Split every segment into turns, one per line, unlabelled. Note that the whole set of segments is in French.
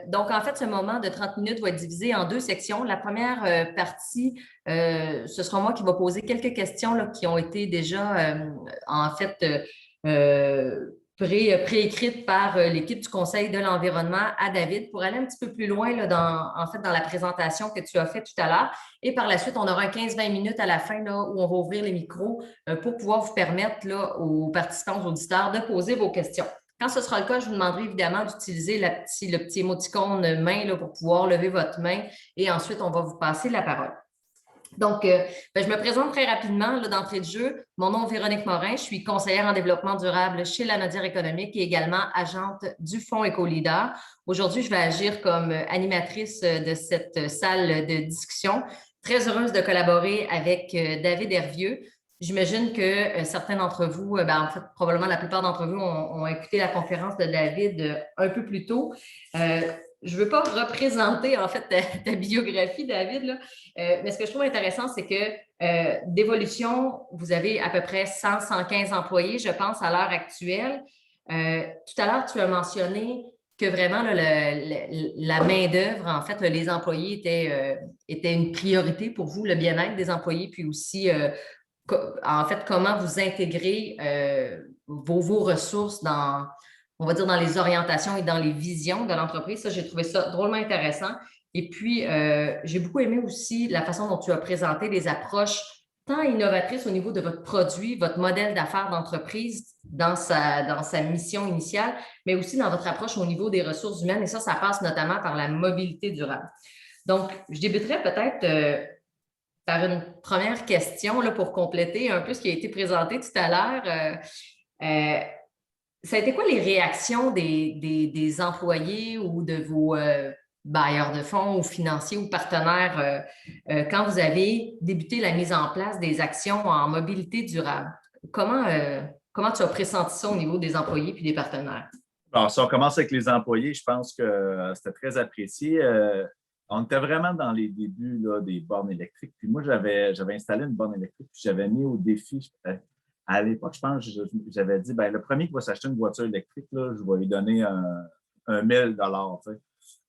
Donc, en fait, ce moment de 30 minutes va être divisé en deux sections. La première partie, ce sera moi qui va poser quelques questions là, qui ont été déjà, en fait, préécrites par l'équipe du Conseil de l'environnement à David pour aller un petit peu plus loin là, en fait, dans la présentation que tu as faite tout à l'heure. Et par la suite, on aura 15-20 minutes à la fin là, où on va ouvrir les micros pour pouvoir vous permettre là, aux participants, aux auditeurs, de poser vos questions. Quand ce sera le cas, je vous demanderai évidemment d'utiliser le petit émoticône main là, pour pouvoir lever votre main et ensuite, on va vous passer la parole. Donc, je me présente très rapidement là, d'entrée de jeu. Mon nom est Véronique Morin. Je suis conseillère en développement durable chez la Nodière économique et également agente du Fonds Éco-Leader. Aujourd'hui, je vais agir comme animatrice de cette salle de discussion. Très heureuse de collaborer avec David Hervieux. J'imagine que certains d'entre vous, en fait, probablement la plupart d'entre vous ont écouté la conférence de David un peu plus tôt. Je ne veux pas représenter, en fait, ta biographie, David, là, mais ce que je trouve intéressant, c'est que d'Évolution, vous avez à peu près 100-115 employés, je pense, à l'heure actuelle. Tout à l'heure, tu as mentionné que vraiment là, la main-d'œuvre, en fait, là, les employés étaient une priorité pour vous, le bien-être des employés, puis aussi en fait, comment vous intégrez vos ressources dans, on va dire, dans les orientations et dans les visions de l'entreprise. Ça, j'ai trouvé ça drôlement intéressant. Et puis, j'ai beaucoup aimé aussi la façon dont tu as présenté les approches tant innovatrices au niveau de votre produit, votre modèle d'affaires d'entreprise dans sa mission initiale, mais aussi dans votre approche au niveau des ressources humaines. Et ça passe notamment par la mobilité durable. Donc, je débuterai peut-être par une première question là, pour compléter un peu ce qui a été présenté tout à l'heure. Ça a été quoi les réactions des employés ou de vos bailleurs de fonds ou financiers ou partenaires quand vous avez débuté la mise en place des actions en mobilité durable? Comment tu as pressenti ça au niveau des employés puis des partenaires?
Alors, si on commence avec les employés, je pense que c'était très apprécié. On était vraiment dans les débuts là, des bornes électriques. Puis moi, j'avais installé une borne électrique, puis j'avais mis au défi, à l'époque, je pense, j'avais dit, ben, le premier qui va s'acheter une voiture électrique, là, je vais lui donner un 1000 $.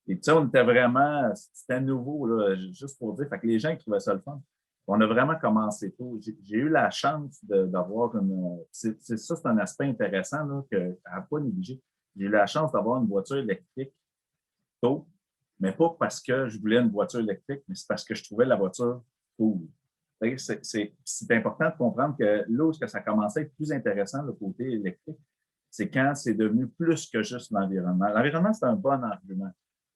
Et tu sais, on était vraiment, c'était nouveau, là, juste pour dire, fait que les gens ils trouvaient ça le fun. On a vraiment commencé tôt. J'ai eu la chance d'avoir une. Ça, c'est un aspect intéressant là, à ne pas négliger. J'ai eu la chance d'avoir une voiture électrique tôt, mais pas parce que je voulais une voiture électrique, mais c'est parce que je trouvais la voiture cool. C'est important de comprendre que là où ça commençait à être plus intéressant, le côté électrique, c'est quand c'est devenu plus que juste l'environnement. L'environnement, c'est un bon argument,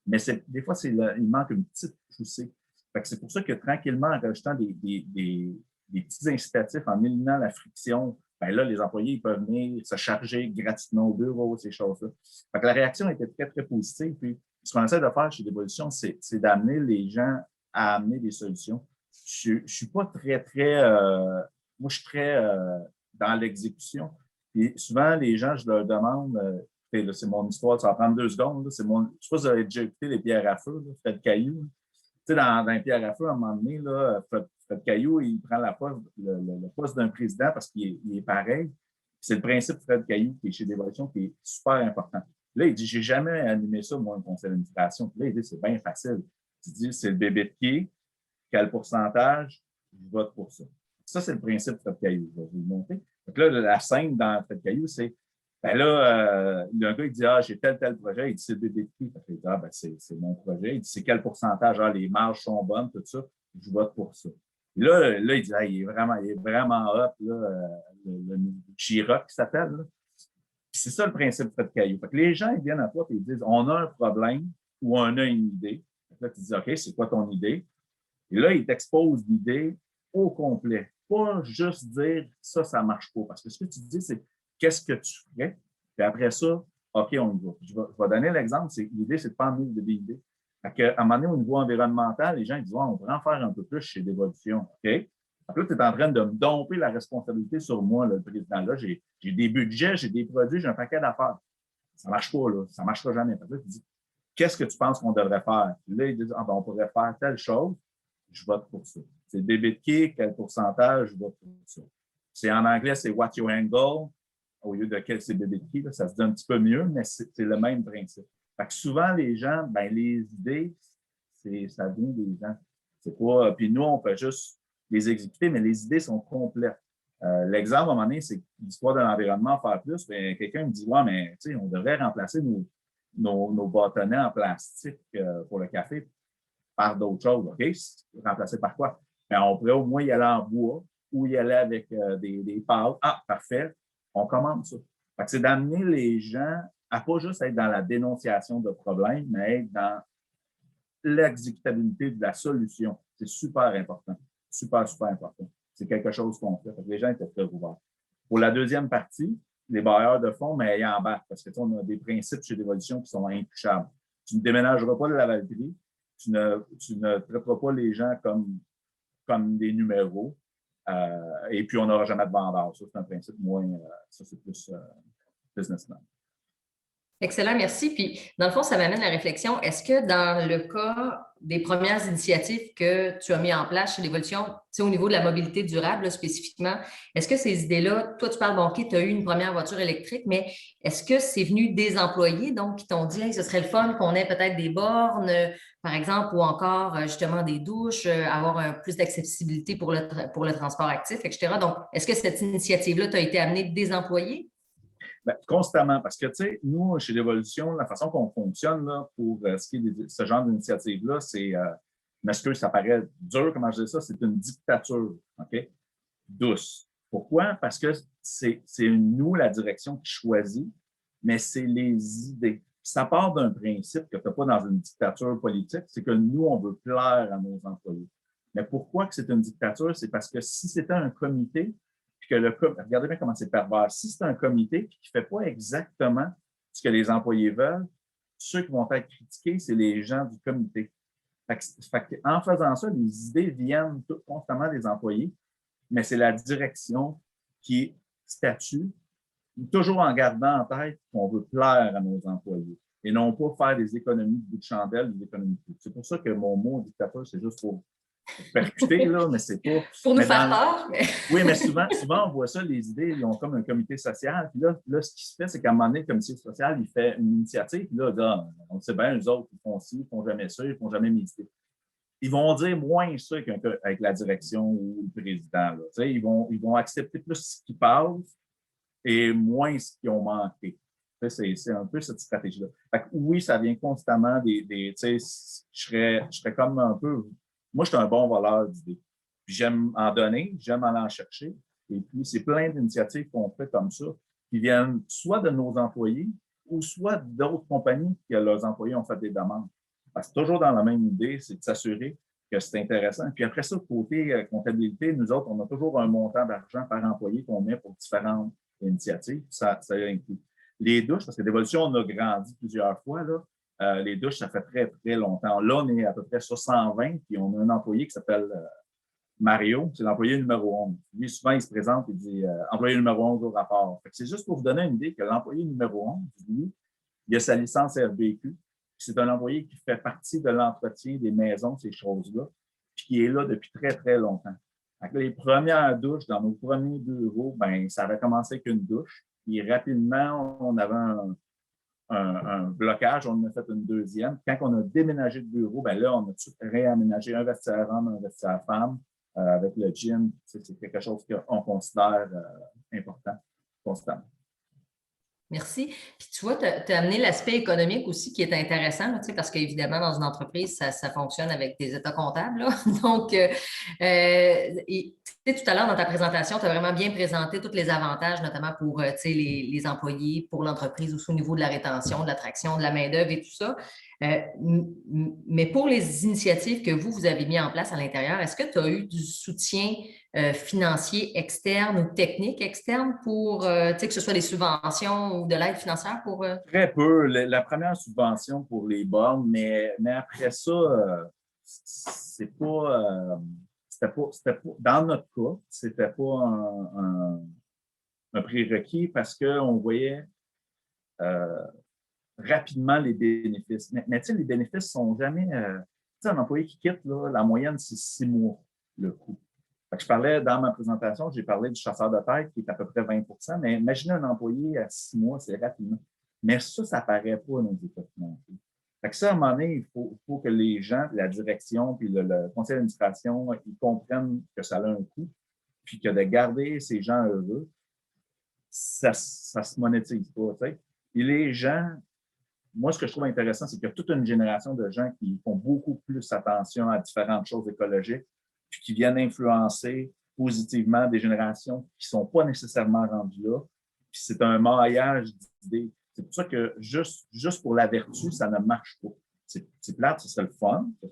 mais des fois, il manque une petite poussée. C'est pour ça que tranquillement, en rajoutant des petits incitatifs, en éliminant la friction, ben là, les employés ils peuvent venir se charger gratuitement au bureau, ces choses-là. La réaction était très, très positive. Puis, ce qu'on essaie de faire chez Dévolution, c'est d'amener les gens à amener des solutions. Je ne suis pas très, très. Moi, je suis très dans l'exécution. Et souvent, les gens, je leur demande, là, c'est mon histoire, ça va prendre 2 secondes. Là, je ne sais pas si vous avez déjà écouté les pierres à feu, là, Fred Caillou. Tu sais, dans les pierres à feu, à un moment donné, là, Fred Caillou, il prend le poste d'un président parce qu'il est pareil. C'est le principe de Fred Caillou qui est chez Dévolution qui est super important. Là, il dit, j'ai jamais animé ça, moi, un conseil d'administration. Là, il dit, c'est bien facile. Il dit, c'est le bébé de pied, quel pourcentage, je vote pour ça. Ça, c'est le principe de Fred Caillou. Je vais vous le montrer. Donc là, la scène dans Fred Caillou, c'est, ben là, il y a un gars qui dit, ah, j'ai tel projet. Il dit, c'est le bébé de pied. Il dit, ah, ben, c'est mon projet. Il dit, c'est quel pourcentage? Ah, les marges sont bonnes, tout ça. Je vote pour ça. Et là, il dit, ah, il est vraiment hot, là, le Chirac qui s'appelle, là. C'est ça le principe de Fred Caillou. Fait que les gens ils viennent à toi et ils disent on a un problème ou on a une idée. Là, tu dis OK, c'est quoi ton idée? Et là, ils t'exposent l'idée au complet. Pas juste dire ça ne marche pas. Parce que ce que tu dis, c'est qu'est-ce que tu ferais? Puis après ça, OK, on y va. Je vais donner l'exemple. L'idée, c'est de pas emmener de idées. À un moment donné, au niveau environnemental, les gens ils disent on pourrait en faire un peu plus chez Dévolution. OK? Donc là, tu es en train de me domper la responsabilité sur moi, le président. Là, j'ai des budgets, j'ai des produits, j'ai un paquet d'affaires. Ça ne marche pas, là. Ça ne marchera jamais. Là, tu dis, qu'est-ce que tu penses qu'on devrait faire? Là, ils disent, on pourrait faire telle chose, je vote pour ça. C'est débit de qui, quel pourcentage, je vote pour ça. C'est en anglais, c'est what your angle, au lieu de quel c'est débit de qui. Là, ça se dit un petit peu mieux, mais c'est le même principe. Fait que souvent, les gens, ben, les idées, ça vient des gens. C'est pas. Puis nous, on peut juste les exécuter, mais les idées sont complètes. L'exemple, à un moment donné, c'est l'histoire de l'environnement, faire plus. Ben, quelqu'un me dit, ouais, mais tu sais, on devrait remplacer nos bâtonnets en plastique pour le café par d'autres choses. OK? Remplacer par quoi? Ben, on pourrait au moins y aller en bois ou y aller avec des pâtes. Ah, parfait. On commence ça. Fait que c'est d'amener les gens à pas juste être dans la dénonciation de problèmes, mais être dans l'exécutabilité de la solution. C'est super important. Super, super important. C'est quelque chose qu'on fait. Les gens étaient très ouverts. Pour la deuxième partie, les bailleurs de fonds, mais ils embarquent parce que on a des principes chez Dévolution qui sont intouchables. Tu ne déménageras pas de la Valkyrie, tu ne traiteras pas les gens comme des numéros, et puis on n'aura jamais de vendeur. Ça, c'est un principe moins, ça c'est plus businessman.
Excellent, merci. Puis, dans le fond, ça m'amène à la réflexion. Est-ce que dans le cas des premières initiatives que tu as mis en place chez l'Évolution, au niveau de la mobilité durable là, spécifiquement, est-ce que ces idées-là, toi, tu parles, bon, OK, tu as eu une première voiture électrique, mais est-ce que c'est venu des employés, donc, qui t'ont dit, hey, ce serait le fun qu'on ait peut-être des bornes, par exemple, ou encore, justement, des douches, avoir plus d'accessibilité pour le transport actif, etc. Donc, est-ce que cette initiative-là t'a été amenée des employés?
Ben, constamment, parce que, tu sais, nous, chez l'Évolution, la façon qu'on fonctionne là, pour ce qui est de ce genre d'initiative-là, c'est, que ça paraît dur, comment je dis ça, c'est une dictature, OK? Douce. Pourquoi? Parce que c'est nous, la direction, qui choisit, mais c'est les idées. Ça part d'un principe que tu n'as pas dans une dictature politique, c'est que nous, on veut plaire à nos employés. Mais pourquoi que c'est une dictature? C'est parce que si c'était un comité, puis que regardez bien comment c'est pervers. Si c'est un comité qui ne fait pas exactement ce que les employés veulent, ceux qui vont être critiqués, c'est les gens du comité. En faisant ça, les idées viennent constamment des employés, mais c'est la direction qui statue, toujours en gardant en tête qu'on veut plaire à nos employés et non pas faire des économies de bout de chandelle, des économies de coût. C'est pour ça que mon mot dictateur, c'est juste pour percuter, là, mais c'est pas.
Pour nous
Mais
faire peur. Mais...
Oui, mais souvent, on voit ça, les idées, ils ont comme un comité social. Puis là ce qui se fait, c'est qu'à un moment donné, le comité social, il fait une initiative. Puis là, on sait bien, les autres, ils font ci, ils font jamais ça, ils font jamais méditer. Ils vont dire moins ça qu'avec la direction ou le président. Là. Ils vont accepter plus ce qui passe et moins ce qu'ils ont manqué. C'est un peu cette stratégie-là. Oui, ça vient constamment je serais comme un peu. Moi, je suis un bon voleur d'idées. J'aime en donner, j'aime aller en chercher. Et puis, c'est plein d'initiatives qu'on fait comme ça qui viennent soit de nos employés ou soit d'autres compagnies que leurs employés ont fait des demandes. C'est toujours dans la même idée, c'est de s'assurer que c'est intéressant. Puis après ça, côté comptabilité, nous autres, on a toujours un montant d'argent par employé qu'on met pour différentes initiatives. Ça inclut les douches, parce que l'évolution, on a grandi plusieurs fois. Là. Les douches, ça fait très, très longtemps. Là, on est à peu près sur 120, puis on a un employé qui s'appelle Mario, c'est l'employé numéro 11. Lui, souvent, il se présente et dit employé numéro 11 au rapport. C'est juste pour vous donner une idée que l'employé numéro 11, lui, il a sa licence RBQ. C'est un employé qui fait partie de l'entretien des maisons, ces choses-là, puis qui est là depuis très, très longtemps. Les premières douches dans nos premiers bureaux, ben, ça avait commencé avec une douche. Puis rapidement, on avait un blocage, on en a fait une deuxième. Quand on a déménagé de bureau, ben là, on a tout réaménagé un vestiaire homme, un vestiaire femme, avec le gym. C'est quelque chose qu'on considère important constamment.
Merci. Puis tu vois, tu as amené l'aspect économique aussi qui est intéressant, là, parce qu'évidemment, dans une entreprise, ça fonctionne avec des états comptables. Là. Donc, tout à l'heure, dans ta présentation, tu as vraiment bien présenté tous les avantages, notamment pour les employés, pour l'entreprise, aussi au niveau de la rétention, de l'attraction, de la main-d'œuvre et tout ça. Mais pour les initiatives que vous avez mis en place à l'intérieur, est-ce que tu as eu du soutien financier externe ou technique externe pour que ce soit des subventions ou de l'aide financière pour.
Très peu. La première subvention pour les bornes, mais après ça, c'était pas, dans notre cas, c'était pas un prérequis parce qu'on voyait rapidement les bénéfices. Mais tu sais, les bénéfices sont jamais. Tu sais, un employé qui quitte, là, la moyenne, c'est 6 mois le coût. Je parlais dans ma présentation, j'ai parlé du chasseur de tête qui est à peu près 20 mais imaginez un employé à 6 mois, c'est rapidement. Mais ça ne paraît pas dans les états financiers. Fait que ça, à un moment donné, il faut que les gens, la direction, puis le conseil d'administration, ils comprennent que ça a un coût, puis que de garder ces gens heureux, ça ne se monétise pas. T'sais. Et les gens, moi, ce que je trouve intéressant, c'est qu'il y a toute une génération de gens qui font beaucoup plus attention à différentes choses écologiques, puis qui viennent influencer positivement des générations qui ne sont pas nécessairement rendues là. Puis c'est un maillage d'idées. C'est pour ça que juste pour la vertu, ça ne marche pas. C'est plate, ce serait le fun. Tu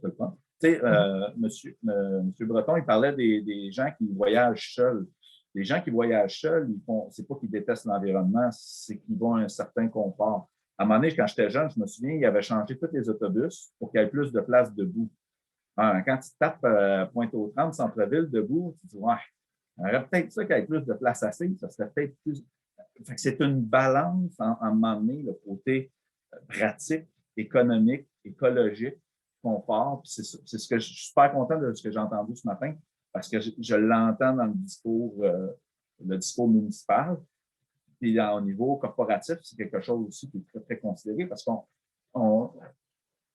sais, monsieur Breton, il parlait des gens qui voyagent seuls. Les gens qui voyagent seuls, c'est pas qu'ils détestent l'environnement, c'est qu'ils ont un certain confort. À un moment donné, quand j'étais jeune, je me souviens, il avait changé tous les autobus pour qu'il y ait plus de place debout. Quand tu tapes Pointe-aux-Trembles, centre-ville, debout, tu dis, ouais, il y aurait peut-être ça qu'il y ait plus de place assise, ça serait peut-être plus. Fait que c'est une balance à un moment donné, le côté pratique, économique, écologique, confort. Puis c'est ce que je suis super content de ce que j'ai entendu ce matin, parce que je l'entends dans le discours municipal. Puis au niveau corporatif, c'est quelque chose aussi qui est très, très considéré parce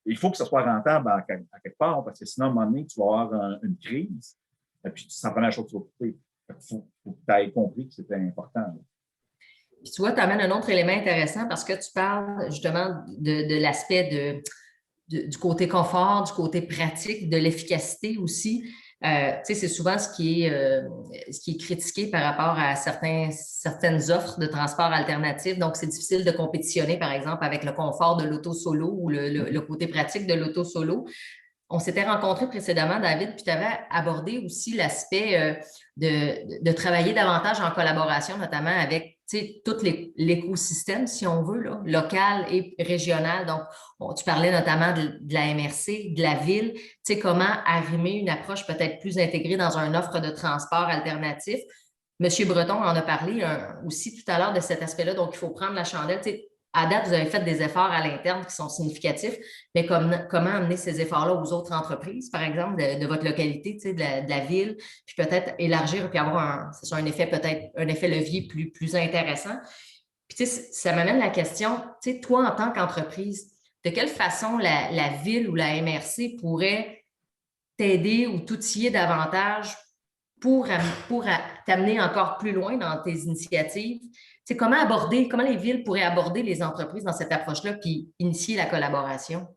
il faut que ce soit rentable à quelque part, parce que sinon, à un moment donné, tu vas avoir une crise, et puis c'est la première chose que tu vas couper. Il faut que tu aies compris que c'était important. Là.
Puis tu vois, tu amènes un autre élément intéressant parce que tu parles justement de l'aspect du côté confort, du côté pratique, de l'efficacité aussi. Tu sais, c'est souvent ce qui est critiqué par rapport à certaines offres de transport alternatifs. Donc, c'est difficile de compétitionner, par exemple, avec le confort de l'auto solo ou le côté pratique de l'auto solo. On s'était rencontrés précédemment, David, puis tu avais abordé aussi l'aspect de travailler davantage en collaboration, notamment avec tout l'écosystème, si on veut, là, local et régional. Donc, tu parlais notamment de la MRC, de la ville, comment arrimer une approche peut-être plus intégrée dans une offre de transport alternatif. Monsieur Breton en a parlé aussi tout à l'heure de cet aspect-là, donc il faut prendre la chandelle. À date, vous avez fait des efforts à l'interne qui sont significatifs, mais comment amener ces efforts-là aux autres entreprises, par exemple, de votre localité, de la ville, puis peut-être élargir, puis avoir un effet, peut-être un effet levier plus intéressant. Puis, ça m'amène la question, toi, en tant qu'entreprise, de quelle façon la ville ou la MRC pourrait t'aider ou t'outiller davantage pour t'amener encore plus loin dans tes initiatives? Comment les villes pourraient aborder les entreprises dans cette approche-là puis initier la collaboration?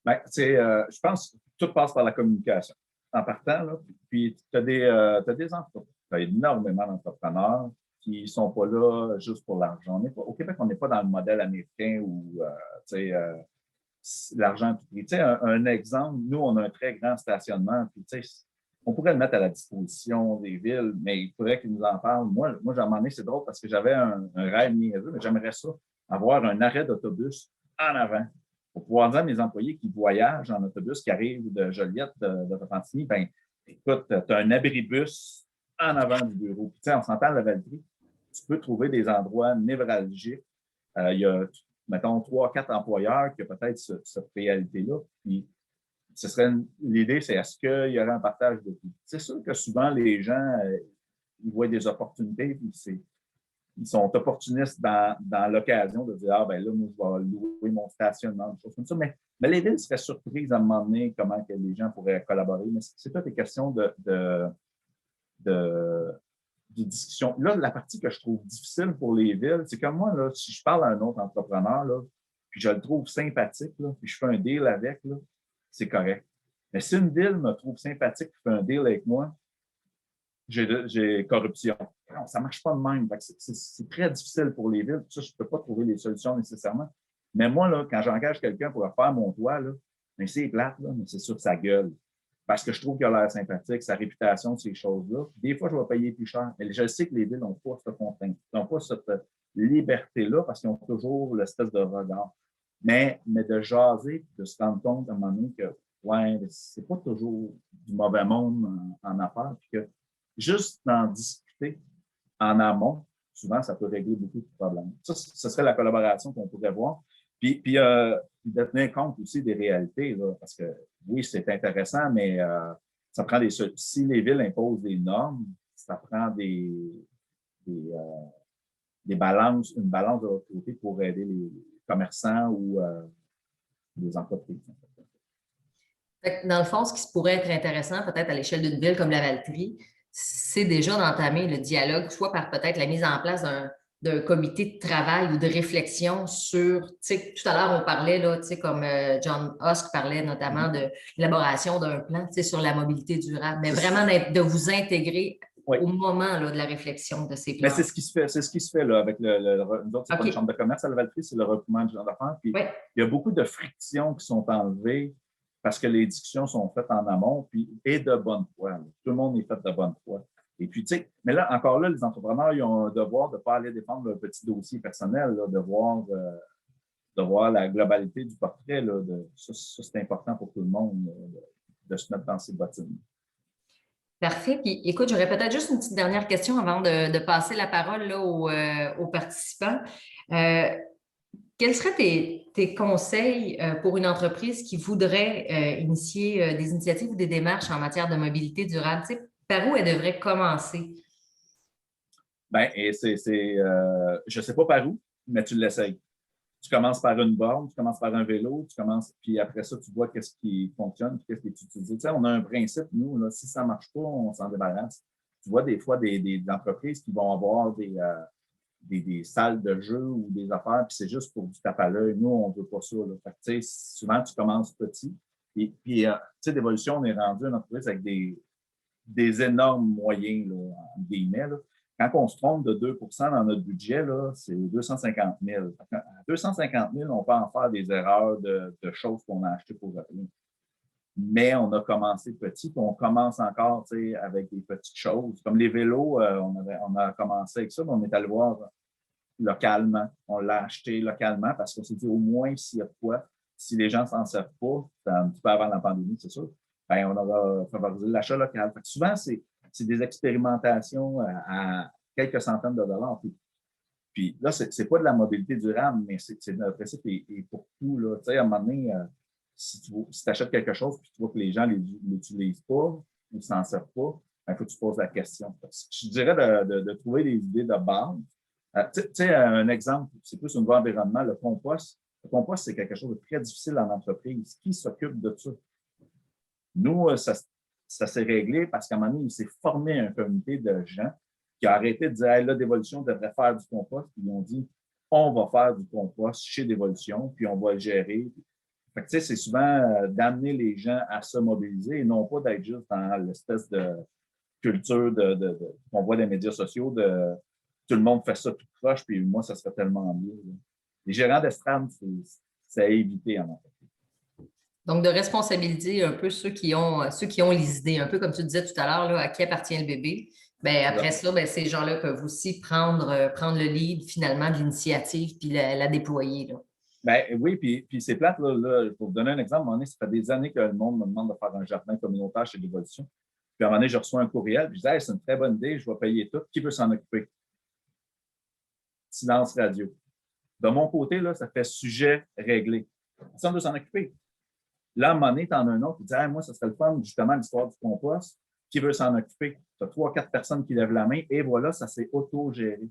Bien, je pense que tout passe par la communication. En partant, là, puis tu as des entrepreneurs, tu as énormément d'entrepreneurs qui ne sont pas là juste pour l'argent. Au Québec, on n'est pas dans le modèle américain où l'argent tout pris. Un exemple, nous, on a un très grand stationnement, puis on pourrait le mettre à la disposition des villes, mais il faudrait qu'ils nous en parlent. Moi à un moment donné, c'est drôle parce que j'avais un rêve niaiseux, mais j'aimerais ça, avoir un arrêt d'autobus en avant pour pouvoir dire à mes employés qui voyagent en autobus, qui arrivent de Joliette, de Repentigny, ben écoute, tu as un abribus en avant du bureau. Puis, on s'entend à la Valtrie, tu peux trouver des endroits névralgiques. Il y a, mettons, 3-4 employeurs qui ont peut-être cette réalité-là. Puis, l'idée, c'est est-ce qu'il y aurait un partage de tout? C'est sûr que souvent, les gens, ils voient des opportunités, puis ils sont opportunistes dans l'occasion de dire « Ah, ben là, moi, je vais louer mon stationnement », des choses comme ça. Mais les villes seraient surprises à un moment donné comment que les gens pourraient collaborer. Mais c'est pas des questions de discussion. Là, la partie que je trouve difficile pour les villes, c'est comme moi, là, si je parle à un autre entrepreneur, là, puis je le trouve sympathique, là, puis je fais un deal avec, là, c'est correct. Mais si une ville me trouve sympathique et fait un deal avec moi, j'ai corruption. Non, ça ne marche pas de même. C'est très difficile pour les villes. Ça, je ne peux pas trouver les solutions nécessairement. Mais moi, là, quand j'engage quelqu'un pour faire mon toit, là, mais c'est plate, là, mais c'est sur sa gueule. Parce que je trouve qu'il a l'air sympathique, sa réputation, ces choses-là. Des fois, je vais payer plus cher. Mais je sais que les villes n'ont pas cette contrainte. Ils n'ont pas cette liberté-là parce qu'ils ont toujours l'espèce de regard. Mais de jaser, de se rendre compte à un moment donné que, ouais, c'est pas toujours du mauvais monde en affaires. Puis que juste d'en discuter en amont, souvent, ça peut régler beaucoup de problèmes. Ça, ce serait la collaboration qu'on pourrait voir. Puis de tenir compte aussi des réalités, là, parce que oui, c'est intéressant, mais ça prend si les villes imposent des normes, ça prend des une balance de l'autre côté pour aider les commerçants ou les entreprises.
Dans le fond, ce qui pourrait être intéressant, peut-être à l'échelle d'une ville comme Lavaltrie, c'est déjà d'entamer le dialogue, soit par peut-être la mise en place d'un comité de travail ou de réflexion sur, tu sais, tout à l'heure, on parlait, là, tu sais, comme John Husk parlait notamment de l'élaboration d'un plan, tu sais, sur la mobilité durable, mais vraiment de vous intégrer au moment là, de la réflexion de ces plans.
Mais c'est ce qui se fait là, avec nous autres, c'est pas une chambre de commerce à Lavaltrie, c'est le regroupement de gens d'affaires. Puis il y a beaucoup de frictions qui sont enlevées parce que les discussions sont faites en amont, et de bonne foi. Là. Tout le monde est fait de bonne foi. Et puis, tu sais, mais là, encore là, les entrepreneurs, ils ont un devoir de ne pas aller défendre leur petit dossier personnel, là, de voir la globalité du portrait. Là, ça, c'est important pour tout le monde de se mettre dans ses bottines.
Parfait. Puis, écoute, j'aurais peut-être juste une petite dernière question avant de passer la parole là, aux participants. Quels seraient tes conseils pour une entreprise qui voudrait initier des initiatives ou des démarches en matière de mobilité durable? Tu sais, par où elle devrait commencer?
Bien, je ne sais pas par où, mais tu l'essayes. Tu commences par une borne, tu commences par un vélo, puis après ça, tu vois qu'est-ce qui fonctionne, puis qu'est-ce qui est utilisé. Tu sais, on a un principe, nous, là, si ça ne marche pas, on s'en débarrasse. Tu vois des fois des entreprises qui vont avoir des salles de jeu ou des affaires, puis c'est juste pour du tape à l'œil. Nous, on ne veut pas ça. Là. Fait que, tu sais, souvent, tu commences petit. Et puis, tu sais, d'évolution, on est rendu une entreprise avec des énormes moyens, là, en guillemets. Là. Quand on se trompe de 2 dans notre budget, là, c'est 250 000. À 250 000, on peut en faire des erreurs de choses qu'on a achetées pour rien. Mais on a commencé petit, puis on commence encore avec des petites choses. Comme les vélos, on a commencé avec ça, mais on est allé voir localement. On l'a acheté localement parce qu'on s'est dit au moins s'il y a de quoi, si les gens ne s'en servent pas, un petit peu avant la pandémie, c'est sûr, bien, on aura favorisé l'achat local. Fait que souvent, c'est des expérimentations à quelques centaines de dollars. Puis là, c'est pas de la mobilité durable, mais le principe est pour tout. Là. Tu sais, à un moment donné, si tu achètes quelque chose et tu vois que les gens ne l'utilisent pas ou ne s'en servent pas, il faut que tu poses la question. Je dirais de trouver des idées de base. Tu sais, un exemple, c'est plus au niveau environnement, le compost. Le compost, c'est quelque chose de très difficile en entreprise. Qui s'occupe de ça? Nous, ça s'est réglé parce qu'à un moment donné, il s'est formé un comité de gens qui a arrêté de dire hey, là, Dévolution devrait faire du compost. Puis ils ont dit on va faire du compost chez Dévolution, puis on va le gérer. Fait que, tu sais, c'est souvent d'amener les gens à se mobiliser et non pas d'être juste dans l'espèce de culture qu'on voit dans les médias sociaux de tout le monde fait ça tout croche, puis moi, ça serait tellement mieux. Là. Les gérants d'estrade, c'est à éviter en fait.
Donc, de responsabiliser un peu ceux qui ont les idées, un peu comme tu disais tout à l'heure, là, à qui appartient le bébé. Bien, après ça, bien, ces gens-là peuvent aussi prendre le lead finalement de l'initiative puis la déployer. Là.
Ben oui, puis c'est plate, là, pour vous donner un exemple, à un moment donné, ça fait des années que le monde me demande de faire un jardin communautaire chez Dévolution. Puis à un moment donné, je reçois un courriel, puis je dis hey, c'est une très bonne idée, je vais payer tout. Qui veut s'en occuper? Silence radio. De mon côté, là, ça fait sujet réglé. Personne ne veut s'en occuper. Là, à un moment donné, tu en as un autre qui dit hey, moi, ça serait le fun, justement, l'histoire du compost. Qui veut s'en occuper? Tu as 3-4 personnes qui lèvent la main et voilà, ça s'est auto-géré.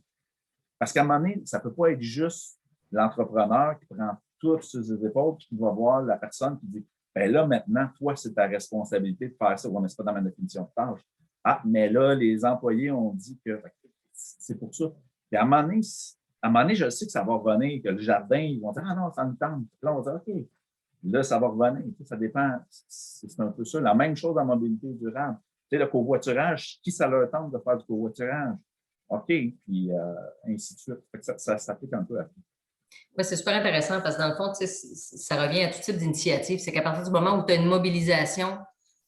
Parce qu'à un moment donné, ça ne peut pas être juste l'entrepreneur qui prend tout sur ses épaules et qui va voir la personne qui dit ben là, maintenant, toi, c'est ta responsabilité de faire ça. On n'est pas dans ma définition de tâche. Ah, mais là, les employés ont dit que c'est pour ça. Puis à un moment donné, je sais que ça va revenir, que le jardin, ils vont dire ah non, ça me tente. Là, on va dire OK. Là, ça va revenir. Ça dépend. C'est un peu ça. La même chose en mobilité durable. Tu sais, le covoiturage, qui ça leur tente de faire du covoiturage? OK, puis ainsi de suite. Ça s'applique un peu à tout.
Oui, c'est super intéressant parce que dans le fond, ça revient à tout type d'initiative. C'est qu'à partir du moment où tu as une mobilisation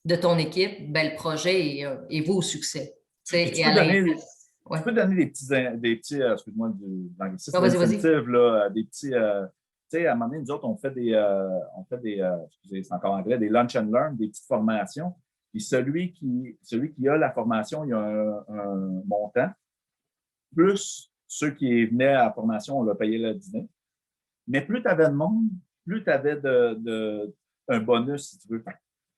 de ton équipe, ben, le projet est voué au succès.
Tu peux donner des petits excuse-moi, incentives, là, des petits. Tu sais, à un moment donné, nous autres, on fait excusez, c'est encore anglais, des lunch and learn, des petites formations. Puis celui qui a la formation, il y a un montant. Plus ceux qui venaient à la formation, on leur payait le dîner. Mais plus tu avais de monde, plus tu avais un bonus, si tu veux.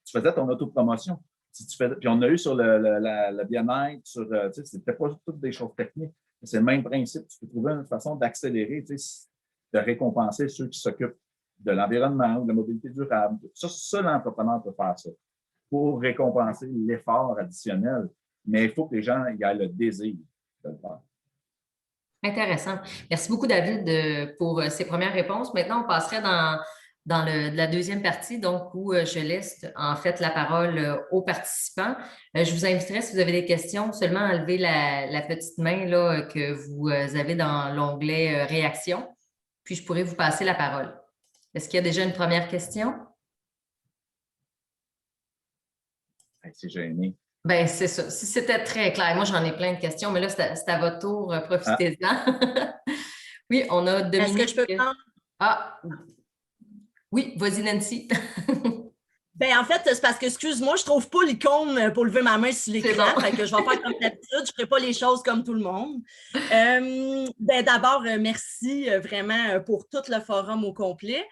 Tu faisais ton autopromotion. Puis on a eu sur le bien-être, c'était pas toutes des choses techniques. C'est le même principe. Tu peux trouver une façon d'accélérer, de récompenser ceux qui s'occupent de l'environnement ou de la mobilité durable. Ça, l'entrepreneur peut faire ça pour récompenser l'effort additionnel. Mais il faut que les gens aient le désir de le faire.
Intéressant. Merci beaucoup, David, pour ces premières réponses. Maintenant, on passerait dans la deuxième partie, donc où je laisse en fait la parole aux participants. Je vous inviterai, si vous avez des questions, seulement à lever la petite main là, que vous avez dans l'onglet Réaction, puis je pourrai vous passer la parole. Est-ce qu'il y a déjà une première question?
C'est gêné.
Bien, c'est ça. Si c'était très clair, moi j'en ai plein de questions, mais là, c'est à votre tour, profitez-en. Oui, on a Dominique.
Est-ce que je peux prendre?
Ah, oui, vas-y, Nancy.
Ben, en fait, c'est parce que, excuse-moi, je trouve pas l'icône pour lever ma main sur l'écran.
Bon.
Fait que je vais faire comme d'habitude, je ferai pas les choses comme tout le monde. Ben, d'abord, merci vraiment pour tout le forum au complet.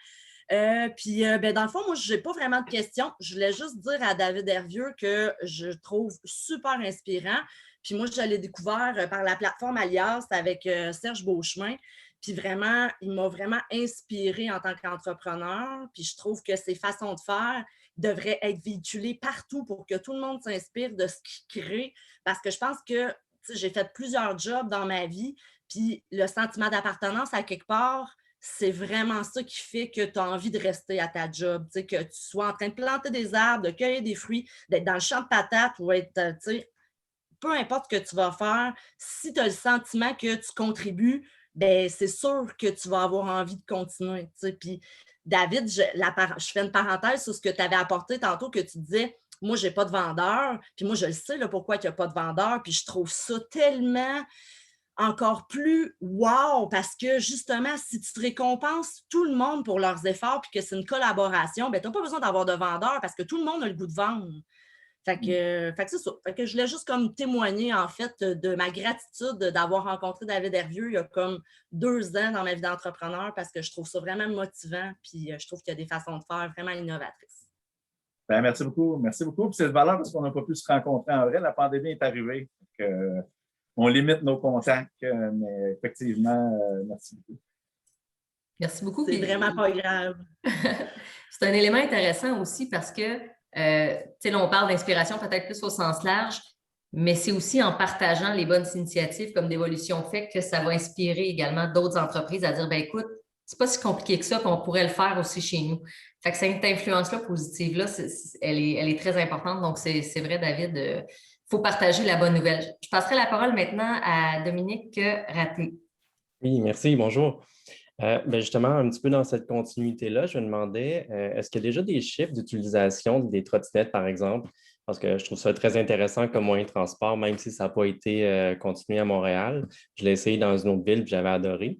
Puis, ben, dans le fond, moi, je n'ai pas vraiment de questions. Je voulais juste dire à David Hervieux que je trouve super inspirant. Puis moi, je l'ai découvert par la plateforme Alias avec Serge Beauchemin. Puis vraiment, il m'a vraiment inspiré en tant qu'entrepreneur. Puis je trouve que ses façons de faire devraient être véhiculées partout pour que tout le monde s'inspire de ce qu'il crée. Parce que je pense que j'ai fait plusieurs jobs dans ma vie. Puis le sentiment d'appartenance à quelque part, c'est vraiment ça qui fait que tu as envie de rester à ta job, que tu sois en train de planter des arbres, de cueillir des fruits, d'être dans le champ de patates ou être, peu importe ce que tu vas faire, si tu as le sentiment que tu contribues, ben c'est sûr que tu vas avoir envie de continuer. Puis, David, je fais une parenthèse sur ce que tu avais apporté tantôt, que tu disais, moi, je n'ai pas de vendeur, puis moi, je le sais là, pourquoi il n'y a pas de vendeur, puis je trouve ça tellement encore plus wow, parce que justement, si tu récompenses tout le monde pour leurs efforts puis que c'est une collaboration, ben tu n'as pas besoin d'avoir de vendeur parce que tout le monde a le goût de vendre. Fait que c'est ça. Fait que je voulais juste comme témoigner, en fait, de ma gratitude d'avoir rencontré David Hervieux il y a comme 2 ans dans ma vie d'entrepreneur parce que je trouve ça vraiment motivant puis je trouve qu'il y a des façons de faire vraiment innovatrices.
Ben, merci beaucoup. Merci beaucoup. Puis c'est de valeur parce qu'on n'a pas pu se rencontrer en vrai. La pandémie est arrivée. On limite nos contacts, mais effectivement, merci beaucoup.
Merci beaucoup.
C'est vraiment pas grave.
C'est un élément intéressant aussi parce que, là, on parle d'inspiration peut-être plus au sens large, mais c'est aussi en partageant les bonnes initiatives comme Dévolution fait que ça va inspirer également d'autres entreprises à dire, ben écoute, c'est pas si compliqué que ça qu'on pourrait le faire aussi chez nous. Fait que cette influence-là positive-là, elle est très importante. Donc, c'est vrai, David, il faut partager la bonne nouvelle. Je passerai la parole maintenant à Dominique Raté.
Oui, merci, bonjour. Ben justement, un petit peu dans cette continuité-là, je me demandais, est-ce qu'il y a déjà des chiffres d'utilisation des trottinettes, par exemple? Parce que je trouve ça très intéressant comme moyen de transport, même si ça n'a pas été continué à Montréal. Je l'ai essayé dans une autre ville et j'avais adoré.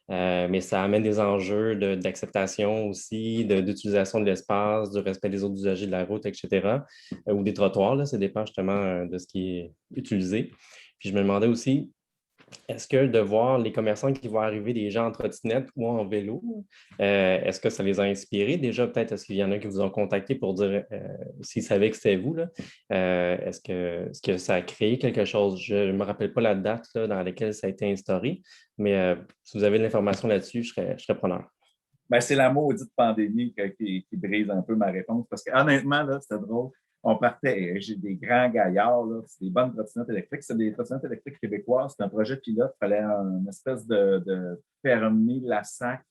Mais ça amène des enjeux d'acceptation aussi, d'utilisation de l'espace, du respect des autres usagers de la route, etc. Ou des trottoirs, là, ça dépend justement de ce qui est utilisé. Puis je me demandais aussi, est-ce que de voir les commerçants qui vont arriver, des gens en trottinette ou en vélo, est-ce que ça les a inspirés? Déjà, peut-être, est-ce qu'il y en a qui vous ont contacté pour dire s'ils savaient que c'était vous, là? Est-ce que ça a créé quelque chose? Je ne me rappelle pas la date là, dans laquelle ça a été instauré, mais si vous avez de l'information là-dessus, je serais preneur.
Ben, c'est la maudite pandémie qui brise un peu ma réponse parce qu'honnêtement, là, c'était drôle. On partait, j'ai des grands gaillards, là, c'est des bonnes trottinettes électriques. C'est des trottinettes électriques québécoises. C'est un projet pilote. Il fallait une espèce de permis Lassac,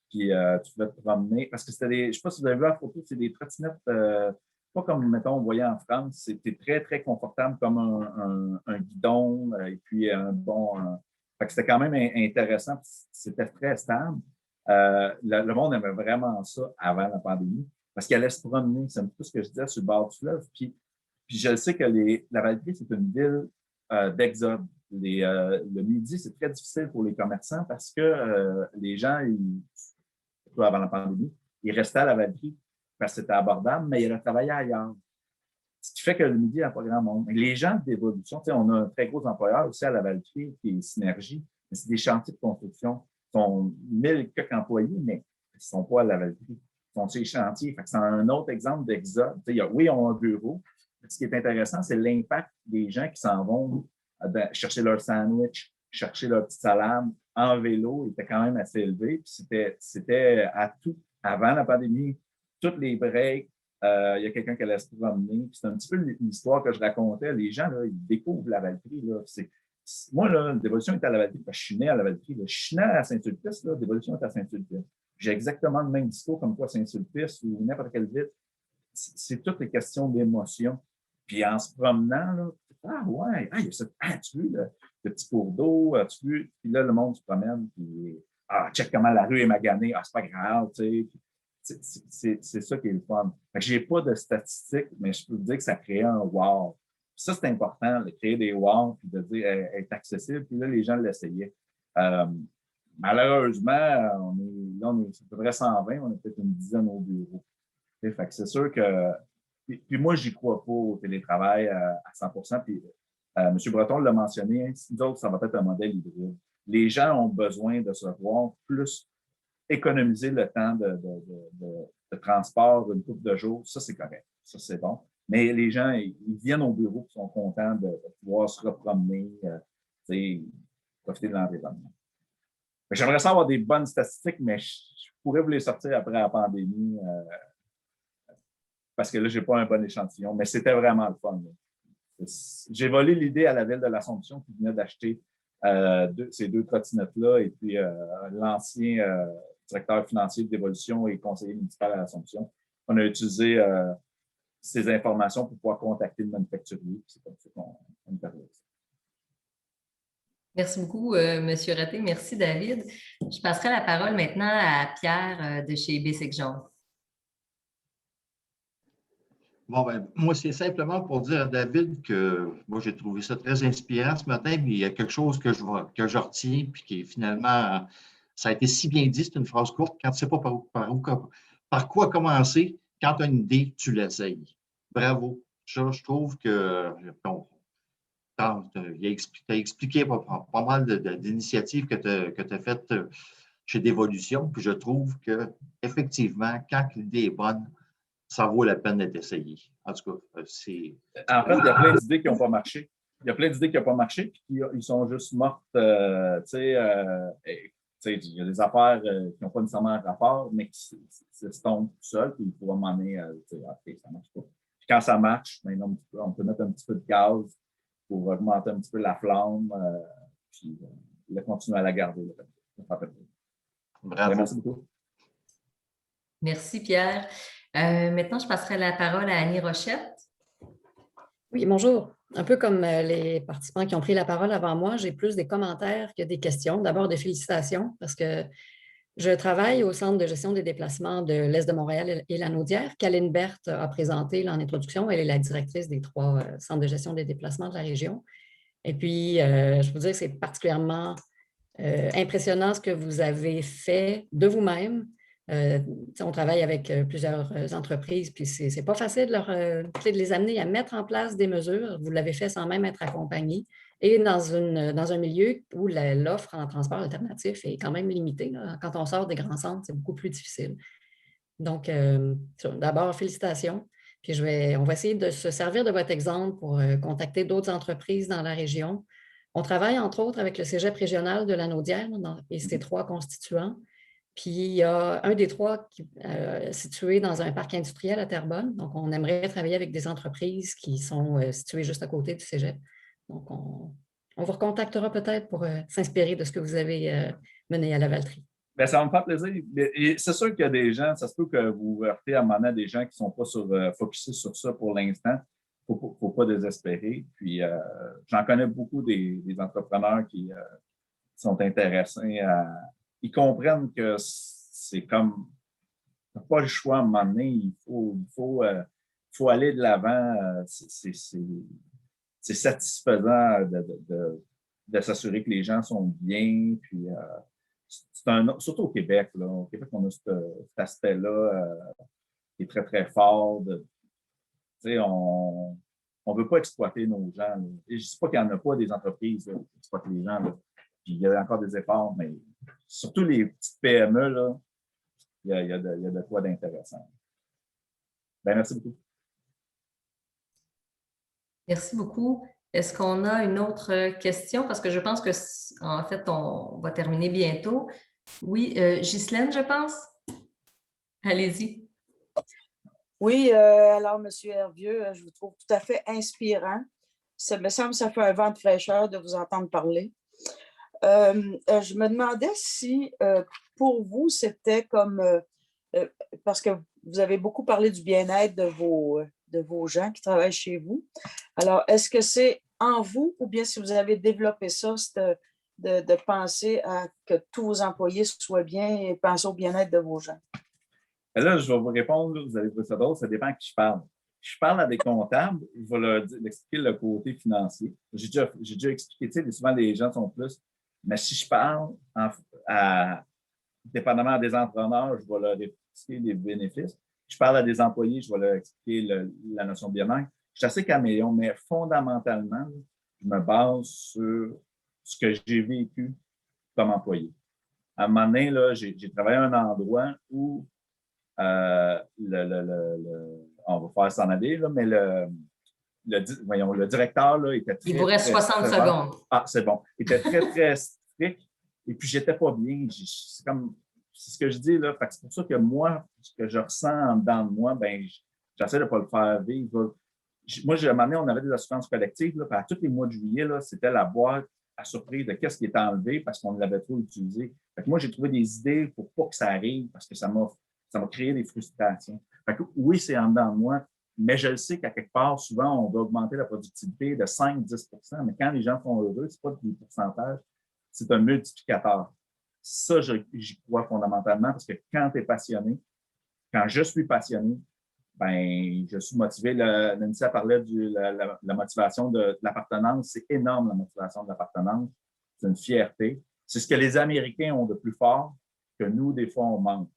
puis tu pouvais te promener. Parce que c'était des, je ne sais pas si vous avez vu la photo, c'est des trottinettes, pas comme, mettons, on voyait en France. C'était très, très confortable comme un guidon et puis un bon. Fait que c'était quand même intéressant. C'était très stable. Le monde aimait vraiment ça avant la pandémie parce qu'il allait se promener. C'est un peu ce que je disais sur le bord du fleuve. Puis je sais que la Valtrie, c'est une ville d'exode. Le midi, c'est très difficile pour les commerçants parce que les gens, surtout avant la pandémie, ils restaient à la Valtrie parce que c'était abordable, mais ils allaient travailler ailleurs. Ce qui fait que le midi, il n'y a pas grand monde. Les gens d'évolution, on a un très gros employeur aussi à la Valtrie qui est Synergie, mais c'est des chantiers de construction. Ils sont 1000 quelques employés, mais ils ne sont pas à la Valtrie. Ils sont sur les chantiers. Fait que c'est un autre exemple d'exode. Oui, ils ont un bureau. Ce qui est intéressant, c'est l'impact des gens qui s'en vont chercher leur sandwich, chercher leur petite salade en vélo était quand même assez élevé. Puis c'était à tout, avant la pandémie, toutes les breaks, il y a quelqu'un qui allait se promener. C'est un petit peu l'histoire que je racontais. Les gens, là, ils découvrent la Valtrie. Moi, là, Dévolution est à la Valtrie, parce que je suis né à la Valtrie. Je suis né à Saint-Sulpice, là, Dévolution est à Saint-Sulpice. J'ai exactement le même discours comme quoi Saint-Sulpice ou n'importe quelle ville. C'est toutes les questions d'émotion. Puis en se promenant, là, ah ouais, il y a ça, tu veux le petit cours d'eau, tu veux, puis là, le monde se promène, puis check comment la rue est maganée, c'est pas grave, tu sais. C'est ça qui est le fun. Je n'ai pas de statistiques, mais je peux vous dire que ça crée un wow. Puis ça, c'est important, de créer des wow, puis de dire elle est accessible, puis là, les gens l'essayaient. Malheureusement, on est à peu près 120, on a peut-être une dizaine au bureau. Fait que c'est sûr que. Puis moi, j'y crois pas au télétravail à 100%. Puis M. Breton l'a mentionné, nous autres, ça va être un modèle hybride. Les gens ont besoin de se voir, plus économiser le temps de transport d'une couple de jours. Ça, c'est correct. Ça, c'est bon. Mais les gens, ils viennent au bureau et sont contents de pouvoir se repromener, profiter de l'environnement. J'aimerais ça avoir des bonnes statistiques, mais je pourrais vous les sortir après la pandémie parce que là, je n'ai pas un bon échantillon, mais c'était vraiment le fun. J'ai volé l'idée à la ville de l'Assomption qui venait d'acheter ces deux trottinettes-là et puis l'ancien directeur financier de Dévolution et conseiller municipal à l'Assomption. On a utilisé ces informations pour pouvoir contacter le manufacturier. C'est comme ça qu'on est arrivé.
Merci beaucoup, M. Raté. Merci, David. Je passerai la parole maintenant à Pierre de chez Basic Jaune.
Bon, ben, moi, c'est simplement pour dire à David que moi, j'ai trouvé ça très inspirant ce matin, mais il y a quelque chose que je retiens, puis qui finalement, ça a été si bien dit, c'est une phrase courte, quand tu ne sais pas par quoi commencer, quand tu as une idée, tu l'essayes. Bravo. Ça, je trouve que tu as expliqué pas mal d'initiatives que tu as faites chez Dévolution, puis je trouve qu'effectivement, quand l'idée est bonne, ça vaut la peine d'être essayé. En tout cas, c'est...
En fait, il y a plein d'idées qui n'ont pas marché. Il y a plein d'idées qui n'ont pas marché, puis ils sont juste mortes. Il y a des affaires qui n'ont pas nécessairement un rapport, mais qui se tombent tout seul, puis il faut amener, OK, ça ne marche pas. Puis quand ça marche, on peut mettre un petit peu de gaz pour augmenter un petit peu la flamme, puis continuer à la garder.
Bravo.
Merci beaucoup.
Merci, Pierre. Maintenant, je passerai la parole à Annie Rochette.
Oui, bonjour. Un peu comme les participants qui ont pris la parole avant moi, j'ai plus des commentaires que des questions. D'abord, des félicitations parce que je travaille au Centre de gestion des déplacements de l'Est de Montréal et Lanaudière. Kaline Berthe a présenté en introduction. Elle est la directrice des 3 centres de gestion des déplacements de la région. Et puis, je vous dire que c'est particulièrement impressionnant ce que vous avez fait de vous-même. On travaille avec plusieurs entreprises, puis ce n'est pas facile de les amener à mettre en place des mesures. Vous l'avez fait sans même être accompagné. Et dans un milieu où l'offre en transport alternatif est quand même limitée. Là. Quand on sort des grands centres, c'est beaucoup plus difficile. Donc, d'abord, félicitations. Puis on va essayer de se servir de votre exemple pour contacter d'autres entreprises dans la région. On travaille, entre autres, avec le Cégep régional de Lanaudière et ses 3 constituants. Puis, il y a un des 3 situé dans un parc industriel à Terrebonne. Donc, on aimerait travailler avec des entreprises qui sont situées juste à côté du Cégep. Donc, on vous recontactera peut-être pour s'inspirer de ce que vous avez mené à la Valtrie.
Bien, ça va me faire plaisir. C'est sûr qu'il y a des gens, ça se peut que vous heurtez à un moment des gens qui ne sont pas focusés sur ça pour l'instant. Il ne faut pas désespérer. Puis, j'en connais beaucoup des entrepreneurs qui sont intéressés ils comprennent que c'est comme, il n'y a pas le choix à un moment donné, il faut aller de l'avant. C'est satisfaisant de s'assurer que les gens sont bien. Puis, surtout au Québec. Là. Au Québec, on a cet aspect-là qui est très, très fort. On ne veut pas exploiter nos gens. Là. Et je ne dis pas qu'il n'y en a pas des entreprises là, qui exploitent les gens. Là. Puis il y a encore des efforts, mais surtout les petites PME, là, il y a de quoi d'intéressant. Bien, merci beaucoup.
Merci beaucoup. Est-ce qu'on a une autre question? Parce que je pense que, en fait, on va terminer bientôt. Oui, Ghislaine, je pense. Allez-y.
Oui, alors, M. Hervieux, je vous trouve tout à fait inspirant. Ça me semble que ça fait un vent de fraîcheur de vous entendre parler. Je me demandais si, pour vous, c'était comme... parce que vous avez beaucoup parlé du bien-être de vos gens qui travaillent chez vous. Alors, est-ce que c'est en vous ou bien si vous avez développé ça, de penser à que tous vos employés soient bien et penser au bien-être de vos gens?
Et là, je vais vous répondre, là, vous allez trouver ça drôle, ça dépend à qui je parle. Je parle à des comptables, je vais leur expliquer le côté financier. J'ai déjà expliqué, tu sais, souvent les gens sont plus, mais si je parle dépendamment des entrepreneurs, je vais leur expliquer les bénéfices. Je parle à des employés, je vais leur expliquer la notion de bien-être. Je suis assez caméléon, mais fondamentalement, je me base sur ce que j'ai vécu comme employé. À un moment donné, là, j'ai travaillé à un endroit où on va faire s'en aller, là, mais le directeur là, était très.
Il vous reste
très,
60
très,
secondes.
Ah, c'est bon. Il était très, très strict. Et puis, j'étais pas bien. C'est ce que je dis, là. Fait que c'est pour ça que moi, ce que je ressens en dedans de moi, ben, j'essaie de ne pas le faire vivre. Moi, à un moment donné, on avait des assurances collectives. Là, puis à tous les mois de juillet, là, c'était la boîte à surprise de qu'est-ce qui était enlevé parce qu'on l'avait trop utilisé. Fait que moi, j'ai trouvé des idées pour pas que ça arrive parce que ça m'a créé des frustrations. Fait que, oui, c'est en dedans de moi, mais je le sais qu'à quelque part, souvent, on va augmenter la productivité de 5-10 %, mais quand les gens sont heureux, ce n'est pas des pourcentages, c'est un multiplicateur. Ça, j'y crois fondamentalement parce que quand tu es passionné, quand je suis passionné, ben, je suis motivé. Nancy a parlé de la motivation de l'appartenance. C'est énorme, la motivation de l'appartenance. C'est une fierté. C'est ce que les Américains ont de plus fort que nous, des fois, on manque.